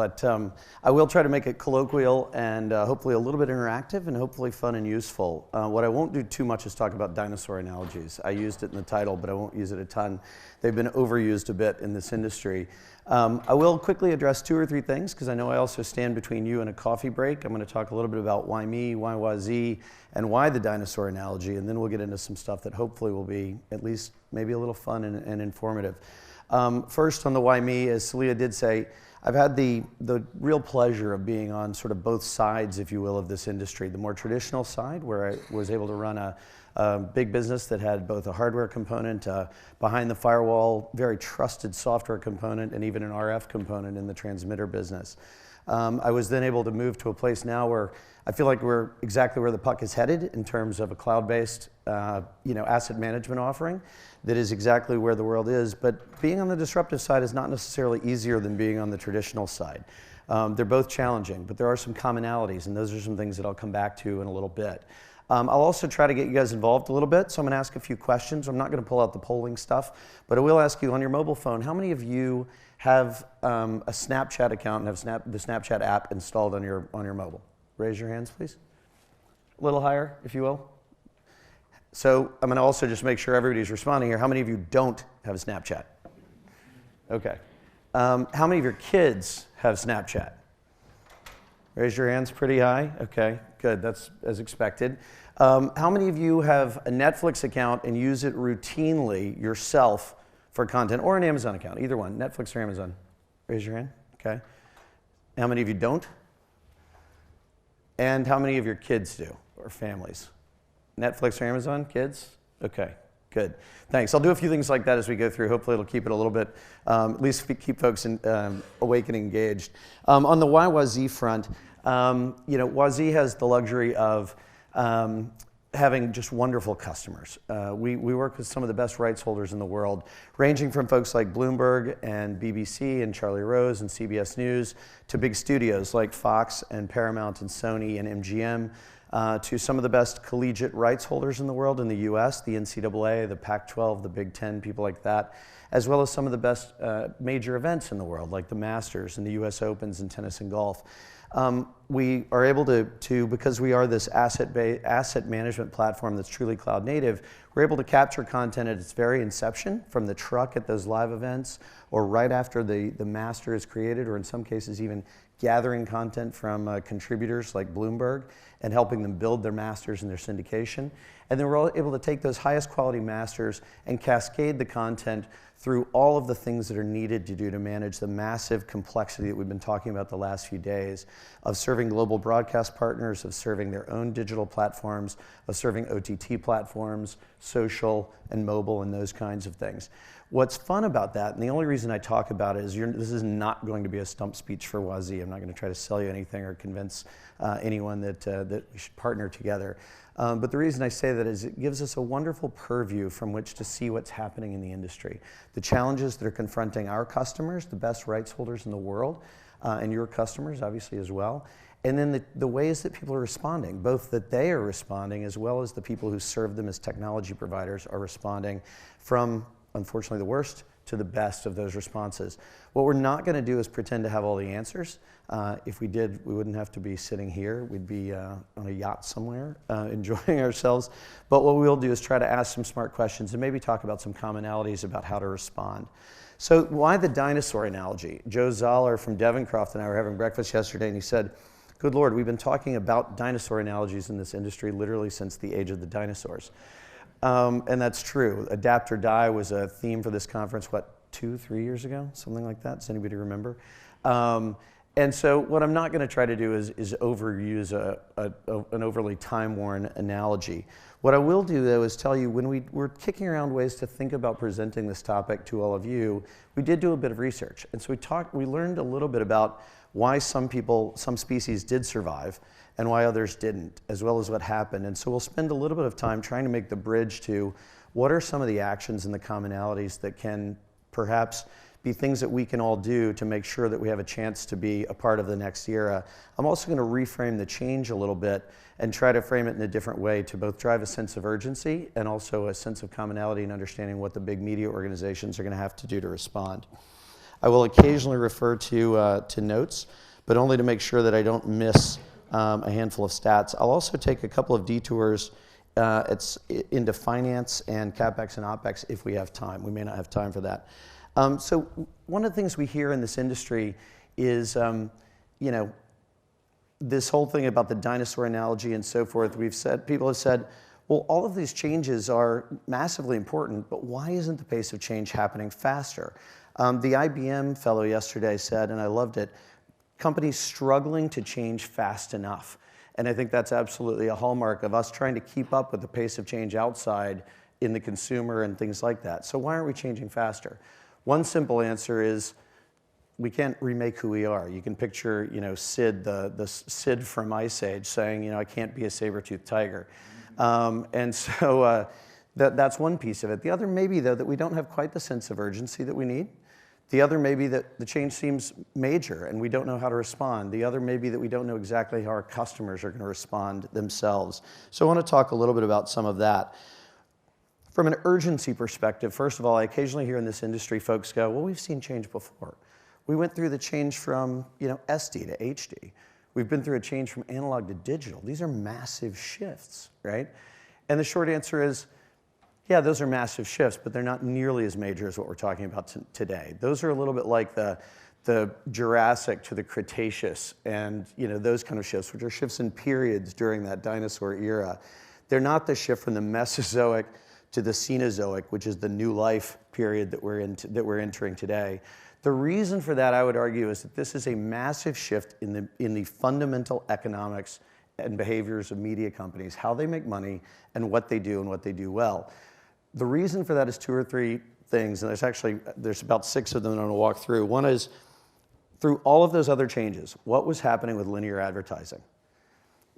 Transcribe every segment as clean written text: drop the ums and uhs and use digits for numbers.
but I will try to make it colloquial and hopefully a little bit interactive and hopefully fun and useful. What I won't do too much is talk about dinosaur analogies. I used it in the title, but I won't use it a ton. They've been overused a bit in this industry. I will quickly address 2 or 3 things because I know I also stand between you and a coffee break. I'm going to talk a little bit about why me, why Wazee, and why the dinosaur analogy, and then we'll get into some stuff that hopefully will be at least maybe a little fun and informative. First on the why me, as Celia did say, I've had the real pleasure of being on sort of both sides, if you will, of this industry. The more traditional side, where I was able to run a big business that had both a hardware component, behind the firewall, very trusted software component, and even an RF component in the transmitter business. I was then able to move to a place now where I feel like we're exactly where the puck is headed in terms of a cloud-based asset management offering that is exactly where the world is. But being on the disruptive side is not necessarily easier than being on the traditional side. They're both challenging, but there are some commonalities, and those are some things that I'll come back to in a little bit. I'll also try to get you guys involved a little bit, so I'm going to ask a few questions. I'm not going to pull out the polling stuff, but I will ask you on your mobile phone, how many of you have a Snapchat account and have the Snapchat app installed on your mobile? Raise your hands, please. A little higher, if you will. So I'm going to also just make sure everybody's responding here. How many of you don't have a Snapchat? Okay. How many of your kids have Snapchat? Raise your hands pretty high. Okay, good. That's as expected. How many of you have a Netflix account and use it routinely yourself for content, or an Amazon account? Either one, Netflix or Amazon. Raise your hand. Okay. How many of you don't? And how many of your kids do, or families? Netflix or Amazon, kids? Okay, good. Thanks. I'll do a few things like that as we go through. Hopefully it'll keep it a little bit, at least keep folks awake and engaged. On the why Wazee front, Wazee has the luxury of having just wonderful customers. We work with some of the best rights holders in the world, ranging from folks like Bloomberg and BBC and Charlie Rose and CBS News to big studios like Fox and Paramount and Sony and MGM, to some of the best collegiate rights holders in the world in the US, the NCAA, the Pac-12, the Big Ten, people like that, as well as some of the best major events in the world like the Masters and the US Opens in tennis and golf. We are able to, because we are this asset management platform that's truly cloud native, we're able to capture content at its very inception, from the truck at those live events, or right after the master is created, or in some cases even gathering content from contributors like Bloomberg and helping them build their masters and their syndication. And then we're able to take those highest quality masters and cascade the content through all of the things that are needed to do to manage the massive complexity that we've been talking about the last few days of serving global broadcast partners, of serving their own digital platforms, of serving OTT platforms, social and mobile, and those kinds of things. What's fun about that, and the only reason I talk about it is this is not going to be a stump speech for Wazee. I'm not going to try to sell you anything or convince anyone that we should partner together. But the reason I say that is it gives us a wonderful purview from which to see what's happening in the industry. The challenges that are confronting our customers, the best rights holders in the world, and your customers obviously as well. And then the ways that people are responding, both that they are responding as well as the people who serve them as technology providers are responding, from unfortunately the worst to the best of those responses. What we're not going to do is pretend to have all the answers. If we did, we wouldn't have to be sitting here. We'd be on a yacht somewhere enjoying ourselves. But what we'll do is try to ask some smart questions and maybe talk about some commonalities about how to respond. So why the dinosaur analogy? Joe Zoller from Devoncroft and I were having breakfast yesterday, and he said, good Lord, we've been talking about dinosaur analogies in this industry literally since the age of the dinosaurs. And that's true. Adapt or die was a theme for this conference, what, 2-3 years ago? Something like that? Does anybody remember? And so what I'm not going to try to do is overuse an overly time-worn analogy. What I will do, though, is tell you, when we're kicking around ways to think about presenting this topic to all of you, we did do a bit of research. And so we learned a little bit about why some species did survive and why others didn't, as well as what happened. And so we'll spend a little bit of time trying to make the bridge to what are some of the actions and the commonalities that can perhaps be things that we can all do to make sure that we have a chance to be a part of the next era. I'm also going to reframe the change a little bit and try to frame it in a different way to both drive a sense of urgency and also a sense of commonality and understanding what the big media organizations are going to have to do to respond. I will occasionally refer to notes, but only to make sure that I don't miss a handful of stats. I'll also take a couple of detours into finance and CapEx and OpEx if we have time. We may not have time for that. So one of the things we hear in this industry is, this whole thing about the dinosaur analogy and so forth. People have said, well, all of these changes are massively important, but why isn't the pace of change happening faster? The IBM fellow yesterday said, and I loved it, companies struggling to change fast enough. And I think that's absolutely a hallmark of us trying to keep up with the pace of change outside in the consumer and things like that. So why aren't we changing faster? One simple answer is we can't remake who we are. You can picture, Sid, the Sid from Ice Age saying, I can't be a saber-toothed tiger. And so that's one piece of it. The other may be, though, that we don't have quite the sense of urgency that we need. The other may be that the change seems major and we don't know how to respond. The other may be that we don't know exactly how our customers are going to respond themselves. So I want to talk a little bit about some of that. From an urgency perspective, first of all, I occasionally hear in this industry folks go, well, we've seen change before. We went through the change from SD to HD. We've been through a change from analog to digital. These are massive shifts, right? And the short answer is, yeah, those are massive shifts, but they're not nearly as major as what we're talking about today. Those are a little bit like the Jurassic to the Cretaceous and those kind of shifts, which are shifts in periods during that dinosaur era. They're not the shift from the Mesozoic to the Cenozoic, which is the new life period that we're entering today. The reason for that, I would argue, is that this is a massive shift in the fundamental economics and behaviors of media companies, how they make money and what they do well. The reason for that is two or three things, and there's about 6 of them that I'm going to walk through. One is, through all of those other changes, what was happening with linear advertising?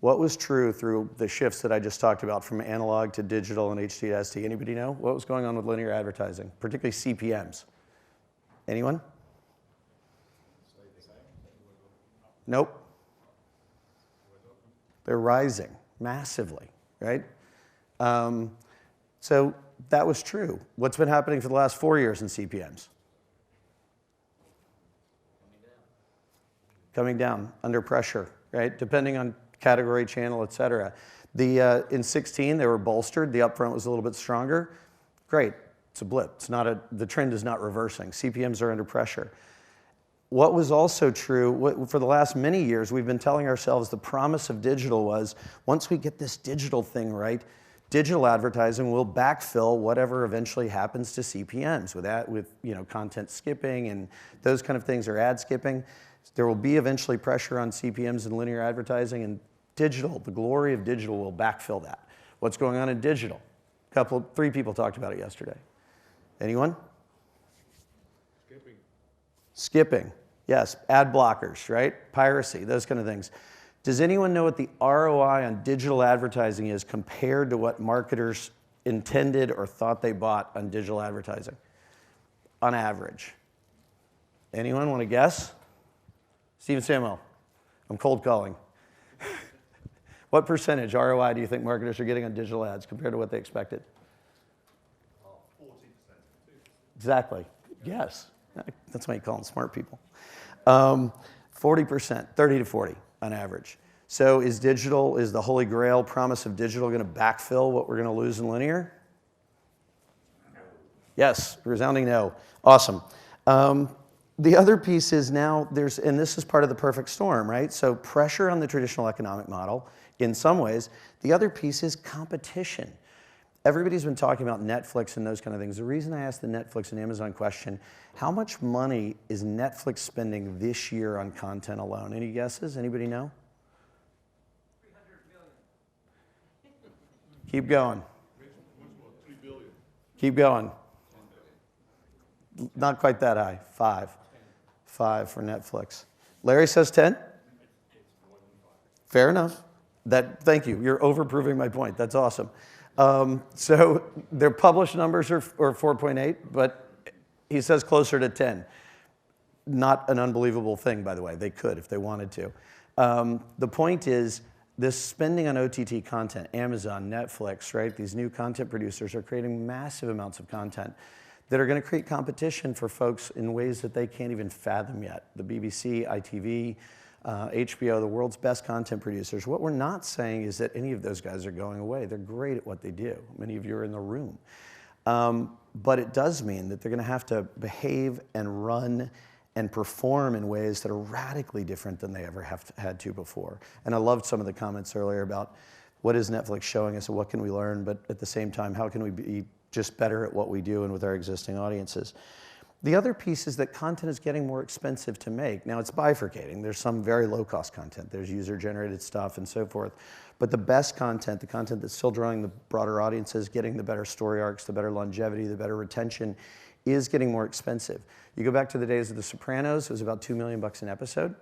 What was true through the shifts that I just talked about from analog to digital and HD to SD? Anybody know what was going on with linear advertising, particularly CPMs? Anyone? Nope. They're rising massively, right? So that was true. What's been happening for the last 4 years in CPMs? Coming down, under pressure, right? Depending on category, channel, et cetera. In 16, they were bolstered. The upfront was a little bit stronger. Great, it's a blip. The trend is not reversing. CPMs are under pressure. What was also true, for the last many years, we've been telling ourselves the promise of digital was, once we get this digital thing right, digital advertising will backfill whatever eventually happens to CPMs with content skipping and those kind of things, or ad skipping. There will be eventually pressure on CPMs and linear advertising, and digital, the glory of digital, will backfill that. What's going on in digital? 3 people talked about it yesterday. Anyone? Skipping, yes, ad blockers, right? Piracy, those kind of things. Does anyone know what the ROI on digital advertising is compared to what marketers intended or thought they bought on digital advertising, on average? Anyone want to guess? Stephen Samuel, I'm cold calling. What percentage ROI do you think marketers are getting on digital ads compared to what they expected? 40%. Exactly, yes. That's why you call them smart people. 40%, 30 to 40 on average. So is the holy grail promise of digital going to backfill what we're going to lose in linear? No. Yes, resounding no. Awesome. The other piece is now and this is part of the perfect storm, right? So pressure on the traditional economic model in some ways. The other piece is competition. Everybody's been talking about Netflix and those kind of things. The reason I asked the Netflix and Amazon question, how much money is Netflix spending this year on content alone? Any guesses? Anybody know? 300 million. Keep going. 3 billion. Keep going. Not quite that high. 5. 5 for Netflix. Larry says 10? Fair enough. Thank you. You're overproving my point. That's awesome. So their published numbers are 4.8, but he says closer to 10. Not an unbelievable thing, by the way. They could if they wanted to. The point is, this spending on OTT content, Amazon, Netflix, right? These new content producers are creating massive amounts of content. that are going to create competition for folks in ways that they can't even fathom yet. The BBC, ITV, HBO, the world's best content producers. What we're not saying is that any of those guys are going away. They're great at what they do. Many of you are in the room. But it does mean that they're going to have to behave and run and perform in ways that are radically different than they ever have had to before. And I loved some of the comments earlier about what is Netflix showing us and what can we learn, but at the same time, how can we be just better at what we do and with our existing audiences. The other piece is that content is getting more expensive to make. Now it's bifurcating. There's some very low-cost content. There's user-generated stuff and so forth. But the best content, the content that's still drawing the broader audiences, getting the better story arcs, the better longevity, the better retention, is getting more expensive. You go back to the days of The Sopranos, it was about $2 million an episode.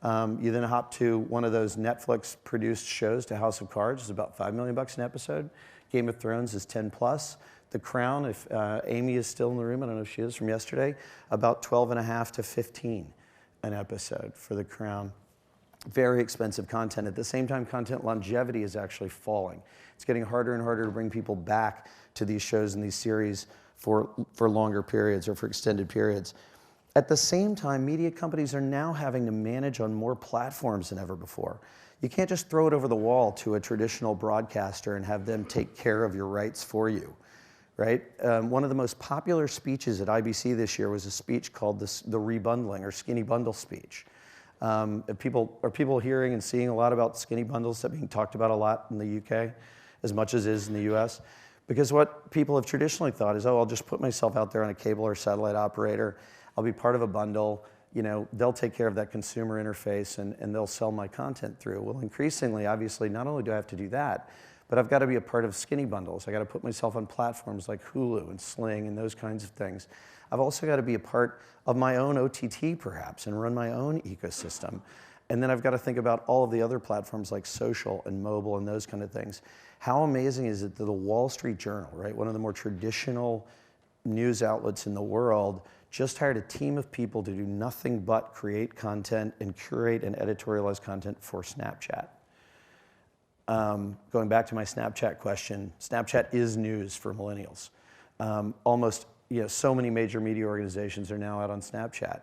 You then hop to one of those Netflix-produced shows, to House of Cards, it's about $5 million an episode. Game of Thrones is 10 plus. The Crown, if Amy is still in the room, I don't know if she is from yesterday, about 12.5 to 15 an episode for The Crown. Very expensive content. At the same time, content longevity is actually falling. It's getting harder and harder to bring people back to these shows and these series for longer periods or for extended periods. At the same time, media companies are now having to manage on more platforms than ever before. You can't just throw it over the wall to a traditional broadcaster and have them take care of your rights for you. Right? One of the most popular speeches at IBC this year was a speech called the rebundling or skinny bundle speech. Are people hearing and seeing a lot about skinny bundles that are being talked about a lot in the UK, as much as is in the US? Because what people have traditionally thought is, oh, I'll just put myself out there on a cable or satellite operator. I'll be part of a bundle. You know, they'll take care of that consumer interface and they'll sell my content through. Well, increasingly, obviously, not only do I have to do that, but I've got to be a part of skinny bundles. I got to put myself on platforms like Hulu and Sling and those kinds of things. I've also got to be a part of my own OTT perhaps and run my own ecosystem. And then I've got to think about all of the other platforms like social and mobile and those kind of things. How amazing is it that the Wall Street Journal, right, one of the more traditional news outlets in the world, just hired a team of people to do nothing but create content and curate and editorialize content for Snapchat. Going back to my Snapchat question, Snapchat is news for millennials. Almost, so many major media organizations are now out on Snapchat.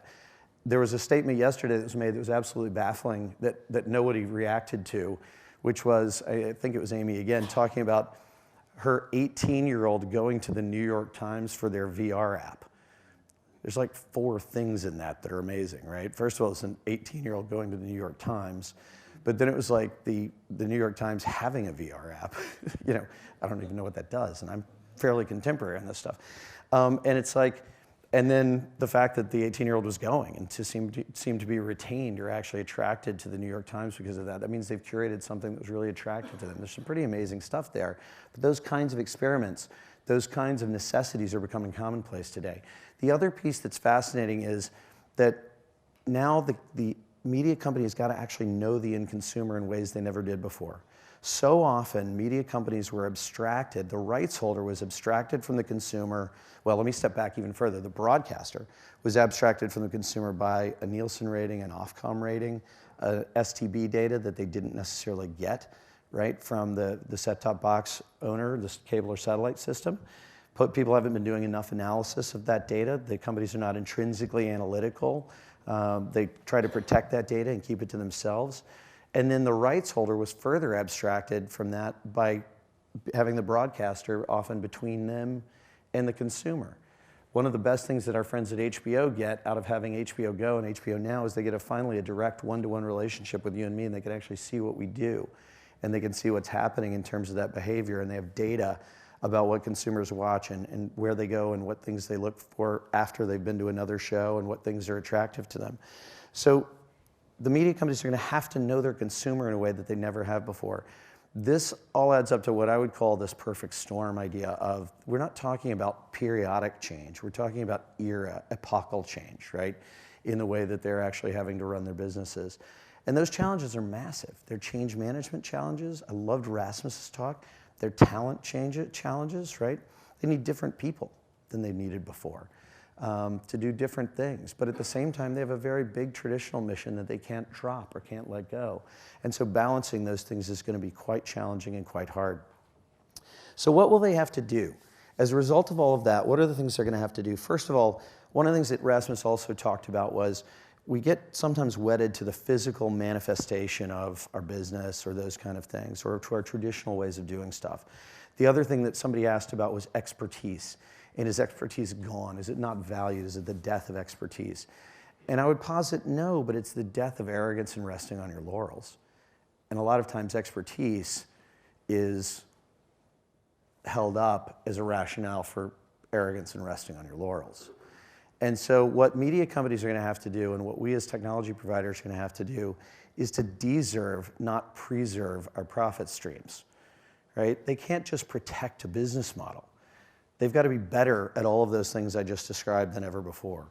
There was a statement yesterday that was made that was absolutely baffling that nobody reacted to, which was, I think it was Amy again, talking about her 18-year-old going to the New York Times for their VR app. There's like 4 things in that are amazing, right? First of all, it's an 18-year-old going to the New York Times. But then it was like the New York Times having a VR app. I don't even know what that does, and I'm fairly contemporary on this stuff. And it's like, and then the fact that the 18-year-old was going and seemed to be retained or actually attracted to the New York Times because of that. That means they've curated something that was really attractive to them. There's some pretty amazing stuff there. But those kinds of experiments, those kinds of necessities are becoming commonplace today. The other piece that's fascinating is that now the media companies got to actually know the end consumer in ways they never did before. So often, media companies were abstracted, the rights holder was abstracted from the consumer. Well, let me step back even further. The broadcaster was abstracted from the consumer by a Nielsen rating, an Ofcom rating, STB data that they didn't necessarily get, right, from the set-top box owner, this cable or satellite system. People haven't been doing enough analysis of that data. The companies are not intrinsically analytical. They try to protect that data and keep it to themselves. And then the rights holder was further abstracted from that by having the broadcaster often between them and the consumer. One of the best things that our friends at HBO get out of having HBO Go and HBO Now is they get finally a direct one-to-one relationship with you and me, and they can actually see what we do. And they can see what's happening in terms of that behavior, and they have data about what consumers watch and where they go and what things they look for after they've been to another show and what things are attractive to them. So the media companies are going to have to know their consumer in a way that they never have before. This all adds up to what I would call this perfect storm idea of, we're not talking about periodic change, we're talking about epochal change, right? In the way that they're actually having to run their businesses. And those challenges are massive. They're change management challenges. I loved Rasmus's talk. They're talent challenges, right? They need different people than they needed before to do different things. But at the same time, they have a very big traditional mission that they can't drop or can't let go. And so balancing those things is going to be quite challenging and quite hard. So what will they have to do? As a result of all of that, what are the things they're going to have to do? First of all, one of the things that Rasmus also talked about was we get sometimes wedded to the physical manifestation of our business or those kind of things, or to our traditional ways of doing stuff. The other thing that somebody asked about was expertise. And is expertise gone? Is it not valued? Is it the death of expertise? And I would posit no, but it's the death of arrogance and resting on your laurels. And a lot of times expertise is held up as a rationale for arrogance and resting on your laurels. And so what media companies are going to have to do, and what we as technology providers are going to have to do, is to deserve, not preserve, our profit streams, right? They can't just protect a business model. They've got to be better at all of those things I just described than ever before.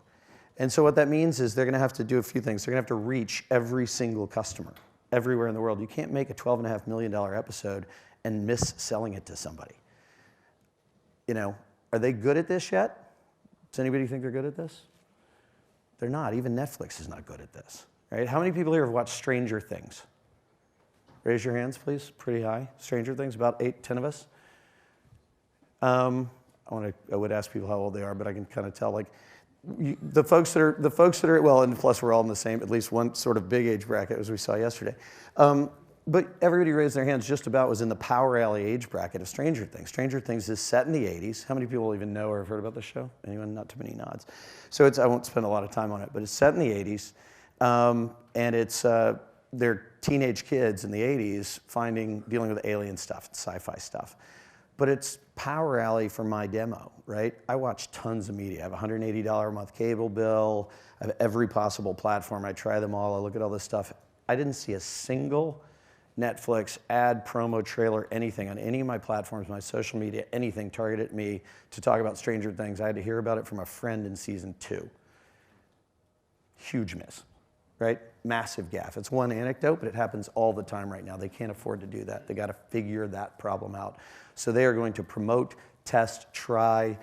And so what that means is they're going to have to do a few things. They're going to have to reach every single customer everywhere in the world. You can't make a $12.5 million episode and miss selling it to somebody. You know, are they good at this yet? Does anybody think they're good at this? They're not. Even Netflix is not good at this, right? How many people here have watched Stranger Things? Raise your hands, please. Pretty high. Stranger Things, about 8, 10 of us. I would ask people how old they are, but I can kind of tell. Like, the folks that are well, and plus we're all in the same, at least one sort of big age bracket as we saw yesterday. But everybody raised their hands just about was in the power alley age bracket of Stranger Things. Stranger Things is set in the 80s. How many people even know or have heard about this show? Anyone? Not too many nods. So I won't spend a lot of time on it, but it's set in the 80s. And it's, they're teenage kids in the 80s dealing with alien stuff, and sci-fi stuff. But it's power alley for my demo, right? I watch tons of media. I have a $180 a month cable bill. I have every possible platform. I try them all. I look at all this stuff. I didn't see a single Netflix ad, promo, trailer, anything on any of my platforms, my social media, anything targeted at me to talk about Stranger Things. I had to hear about it from a friend in season 2. Huge miss, right? Massive gaffe. It's one anecdote, but it happens all the time right now. They can't afford to do that. They got to figure that problem out. So they are going to promote, test, try,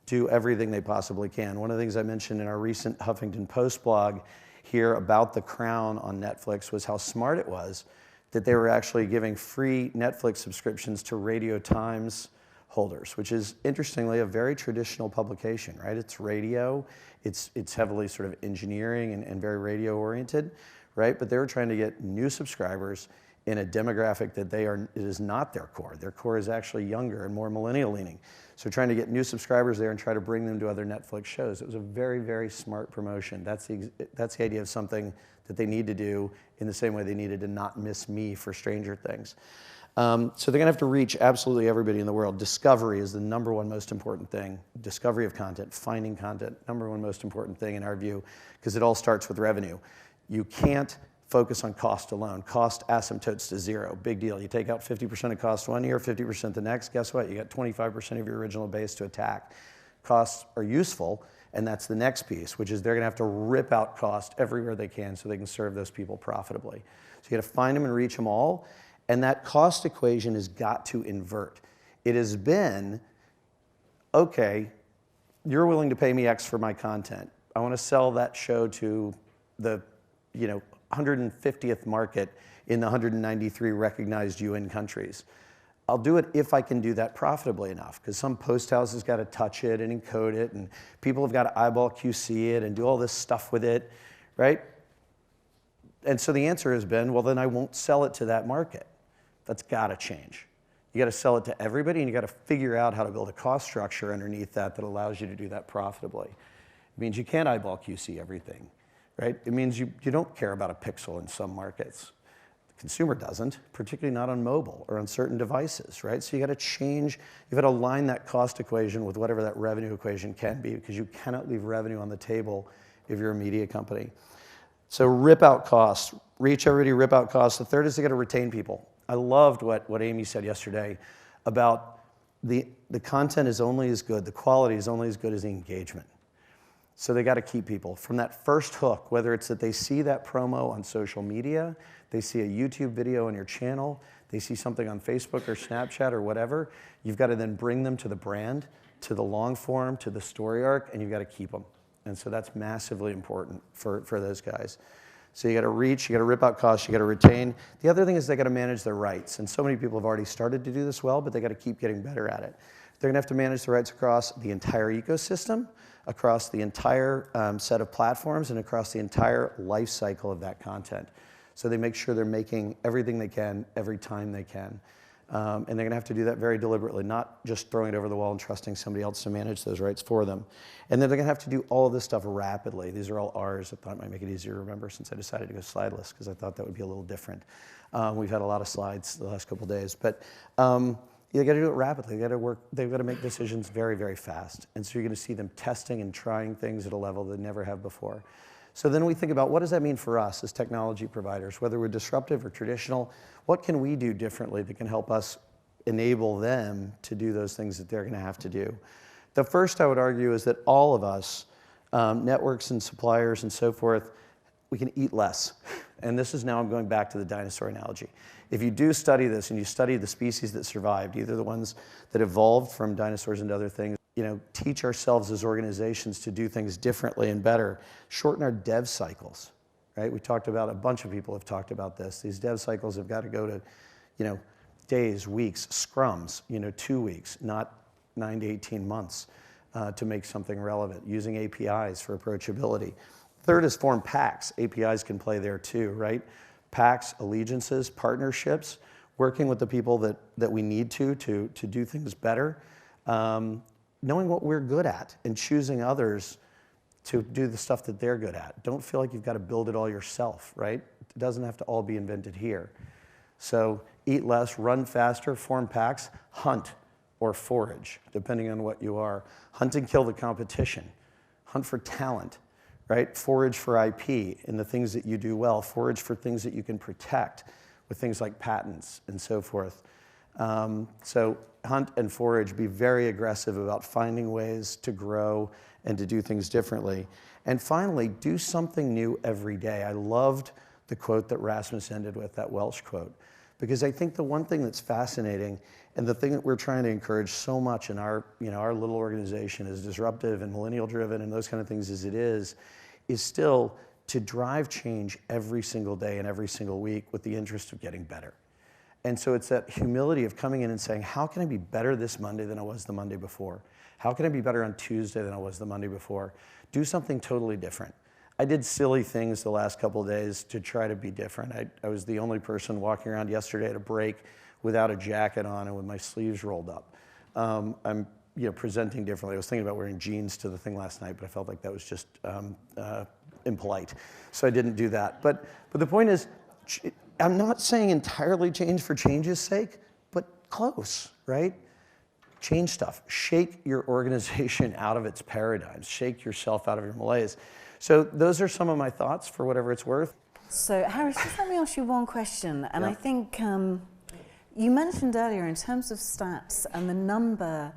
do everything they possibly can. One of the things I mentioned in our recent Huffington Post blog here about The Crown on Netflix was how smart it was that they were actually giving free Netflix subscriptions to Radio Times holders, which is, interestingly, a very traditional publication, right? It's radio, it's heavily sort of engineering and very radio-oriented, right? But they were trying to get new subscribers in a demographic that it is not their core. Their core is actually younger and more millennial-leaning. So trying to get new subscribers there and try to bring them to other Netflix shows. It was a very, very smart promotion. That's the idea of something that they need to do in the same way they needed to not miss me for Stranger Things. So they're going to have to reach absolutely everybody in the world. Discovery is the number one most important thing. Discovery of content, finding content, number one most important thing in our view, because it all starts with revenue. You can't focus on cost alone. Cost asymptotes to zero. Big deal. You take out 50% of cost one year, 50% the next. Guess what? You got 25% of your original base to attack. Costs are useful, and that's the next piece, which is they're going to have to rip out cost everywhere they can so they can serve those people profitably. So you got to find them and reach them all, and that cost equation has got to invert. It has been, okay, you're willing to pay me X for my content. I want to sell that show to the 150th market in the 193 recognized UN countries. I'll do it if I can do that profitably enough, because some post house has got to touch it and encode it, and people have got to eyeball QC it and do all this stuff with it, right? And so the answer has been, well, then I won't sell it to that market. That's got to change. You got to sell it to everybody, and you got to figure out how to build a cost structure underneath that allows you to do that profitably. It means you can't eyeball QC everything, right? It means you don't care about a pixel in some markets. The consumer doesn't, particularly not on mobile or on certain devices, right? So you got to change, you've got to align that cost equation with whatever that revenue equation can be, because you cannot leave revenue on the table if you're a media company. So rip out costs, reach everybody, rip out costs. The third is they got to retain people. I loved what Amy said yesterday about the content is only as good, the quality is only as good as the engagement. So they got to keep people from that first hook, whether it's that they see that promo on social media, they see a YouTube video on your channel, they see something on Facebook or Snapchat or whatever, you've got to then bring them to the brand, to the long form, to the story arc, and you've got to keep them. And so that's massively important for those guys. So you got to reach, you got to rip out costs, you got to retain. The other thing is they got to manage their rights. And so many people have already started to do this well, but they got to keep getting better at it. They're going to have to manage the rights across the entire ecosystem, across the entire set of platforms, and across the entire life cycle of that content. So they make sure they're making everything they can every time they can. And they're going to have to do that very deliberately, not just throwing it over the wall and trusting somebody else to manage those rights for them. And then they're going to have to do all of this stuff rapidly. These are all R's. I thought it might make it easier to remember since I decided to go slideless, because I thought that would be a little different. We've had a lot of slides the last couple of days. But you got to do it rapidly. They've got to make decisions very, very fast. And so you're going to see them testing and trying things at a level they never have before. So then we think about, what does that mean for us as technology providers, whether we're disruptive or traditional? What can we do differently that can help us enable them to do those things that they're going to have to do? The first, I would argue, is that all of us, networks and suppliers and so forth, we can eat less. And this is now, I'm going back to the dinosaur analogy. If you do study this and you study the species that survived, either the ones that evolved from dinosaurs into other things, teach ourselves as organizations to do things differently and better, shorten our dev cycles, right? We talked about, a bunch of people have talked about this. These dev cycles have got to go to, days, weeks, scrums, 2 weeks, not 9 to 18 months to make something relevant, using APIs for approachability. Third is form packs. APIs can play there too, right? Packs, allegiances, partnerships, working with the people that we need to do things better. Knowing what we're good at and choosing others to do the stuff that they're good at. Don't feel like you've got to build it all yourself, right? It doesn't have to all be invented here. So eat less, run faster, form packs, hunt or forage, depending on what you are. Hunt and kill the competition. Hunt for talent, right? Forage for IP in the things that you do well. Forage for things that you can protect with things like patents and so forth. So hunt and forage, be very aggressive about finding ways to grow and to do things differently. And finally, do something new every day. I loved the quote that Rasmus ended with, that Welsh quote, because I think the one thing that's fascinating and the thing that we're trying to encourage so much in our little organization, as disruptive and millennial driven and those kind of things as it is still to drive change every single day and every single week with the interest of getting better. And so it's that humility of coming in and saying, how can I be better this Monday than I was the Monday before? How can I be better on Tuesday than I was the Monday before? Do something totally different. I did silly things the last couple of days to try to be different. I was the only person walking around yesterday at a break without a jacket on and with my sleeves rolled up. I'm presenting differently. I was thinking about wearing jeans to the thing last night, but I felt like that was just impolite. So I didn't do that. But the point is, I'm not saying entirely change for change's sake, but close, right? Change stuff. Shake your organization out of its paradigms. Shake yourself out of your malaise. So those are some of my thoughts for whatever it's worth. So Harris, just let me ask you one question. And Yeah. I think you mentioned earlier in terms of stats and the number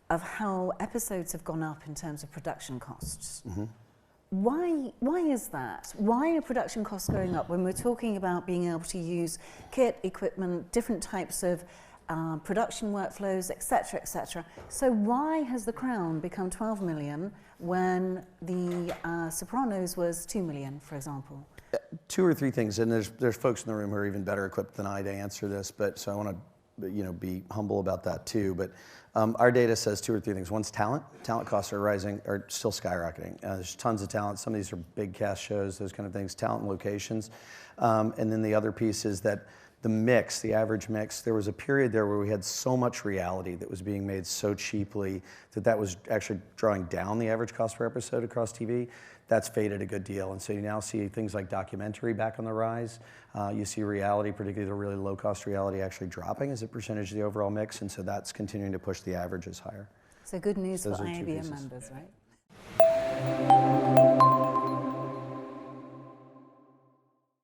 of how episodes have gone up in terms of production costs. Mm-hmm. Why is that? Why are production costs going up when we're talking about being able to use kit, equipment, different types of production workflows, etc., etc.? So why has The Crown become 12 million when The Sopranos was 2 million, for example? Two or three things, and there's folks in the room who are even better equipped than I to answer this, but so I want to be humble about that too. But our data says two or three things. One's talent. Talent costs are still skyrocketing. There's tons of talent. Some of these are big cast shows, those kind of things. Talent and locations, and then the other piece is that the mix, the average mix. There was a period there where we had so much reality that was being made so cheaply that was actually drawing down the average cost per episode across TV. That's faded a good deal, and so you now see things like documentary back on the rise. You see reality, particularly the really low-cost reality, actually dropping as a percentage of the overall mix, and so that's continuing to push the averages higher. So good news for Those are two IABM pieces. members, right?